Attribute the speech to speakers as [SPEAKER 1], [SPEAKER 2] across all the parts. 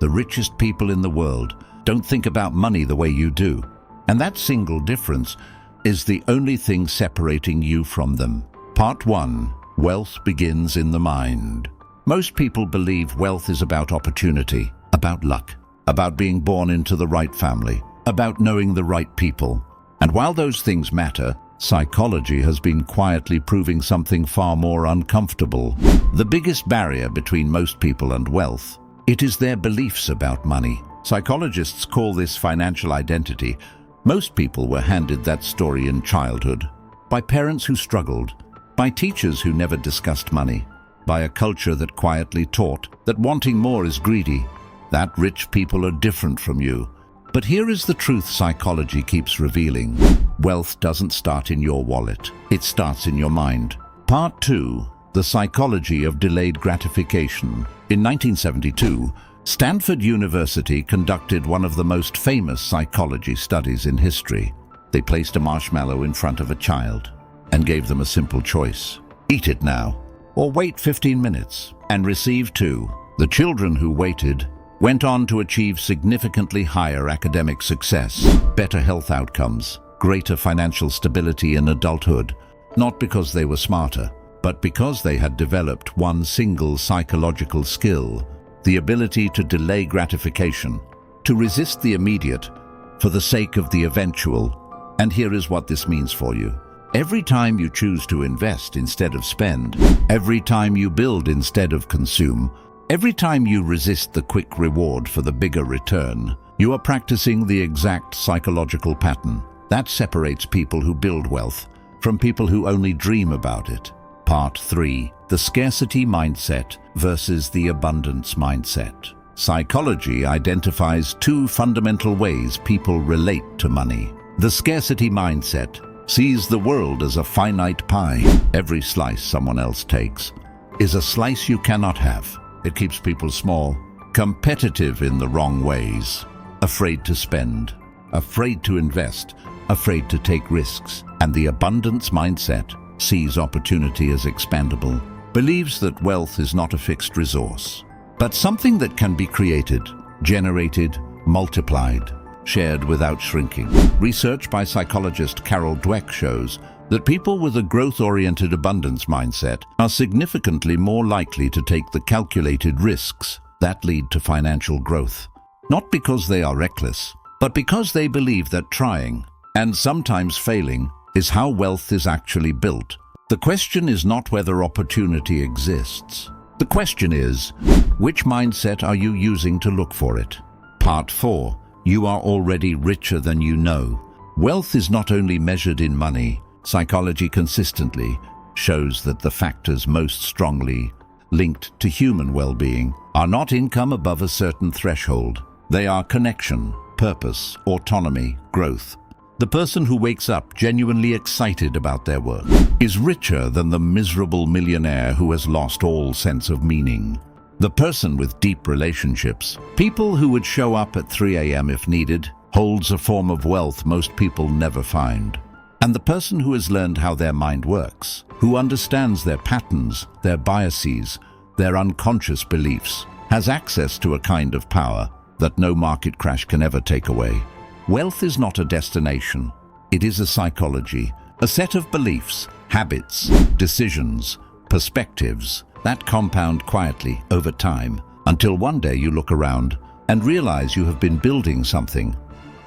[SPEAKER 1] The richest people in the world don't think about money the way you do. And that single difference is the only thing separating you from them. Part 1. Wealth begins in the mind. Most people believe wealth is about opportunity, about luck, about being born into the right family, about knowing the right people. And while those things matter, psychology has been quietly proving something far more uncomfortable. The biggest barrier between most people and wealth, it is their beliefs about money. Psychologists call this financial identity. Most people were handed that story in childhood, by parents who struggled, by teachers who never discussed money, by a culture that quietly taught that wanting more is greedy, that rich people are different from you. But here is the truth psychology keeps revealing. Wealth doesn't start in your wallet. It starts in your mind. Part 2. The psychology of delayed gratification. In 1972, Stanford University conducted one of the most famous psychology studies in history. They placed a marshmallow in front of a child and gave them a simple choice. Eat it now, or wait 15 minutes and receive 2. The children who waited went on to achieve significantly higher academic success, better health outcomes, greater financial stability in adulthood, not because they were smarter, but because they had developed one single psychological skill, the ability to delay gratification, to resist the immediate for the sake of the eventual. And here is what this means for you. Every time you choose to invest instead of spend, every time you build instead of consume, every time you resist the quick reward for the bigger return, you are practicing the exact psychological pattern that separates people who build wealth from people who only dream about it. Part 3. The scarcity mindset versus the abundance mindset. Psychology identifies 2 fundamental ways people relate to money. The scarcity mindset sees the world as a finite pie. Every slice someone else takes is a slice you cannot have. It keeps people small, competitive in the wrong ways, afraid to spend, afraid to invest, afraid to take risks. And the abundance mindset sees opportunity as expandable, believes that wealth is not a fixed resource, but something that can be created, generated, multiplied, shared without shrinking. Research by psychologist Carol Dweck shows that people with a growth-oriented abundance mindset are significantly more likely to take the calculated risks that lead to financial growth. Not because they are reckless, but because they believe that trying, and sometimes failing, is how wealth is actually built. The question is not whether opportunity exists. The question is, which mindset are you using to look for it? Part 4. You are already richer than you know. Wealth is not only measured in money. Psychology consistently shows that the factors most strongly linked to human well-being are not income above a certain threshold. They are connection, purpose, autonomy, growth. The person who wakes up genuinely excited about their work is richer than the miserable millionaire who has lost all sense of meaning. The person with deep relationships, people who would show up at 3 a.m. if needed, holds a form of wealth most people never find. And the person who has learned how their mind works, who understands their patterns, their biases, their unconscious beliefs, has access to a kind of power that no market crash can ever take away. Wealth is not a destination. It is a psychology, a set of beliefs, habits, decisions, perspectives that compound quietly over time until one day you look around and realize you have been building something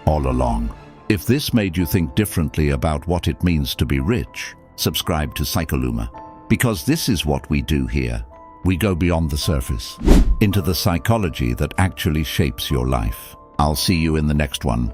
[SPEAKER 1] all along. If this made you think differently about what it means to be rich, subscribe to Psycholume, because this is what we do here. We go beyond the surface, into the psychology that actually shapes your life. I'll see you in the next one.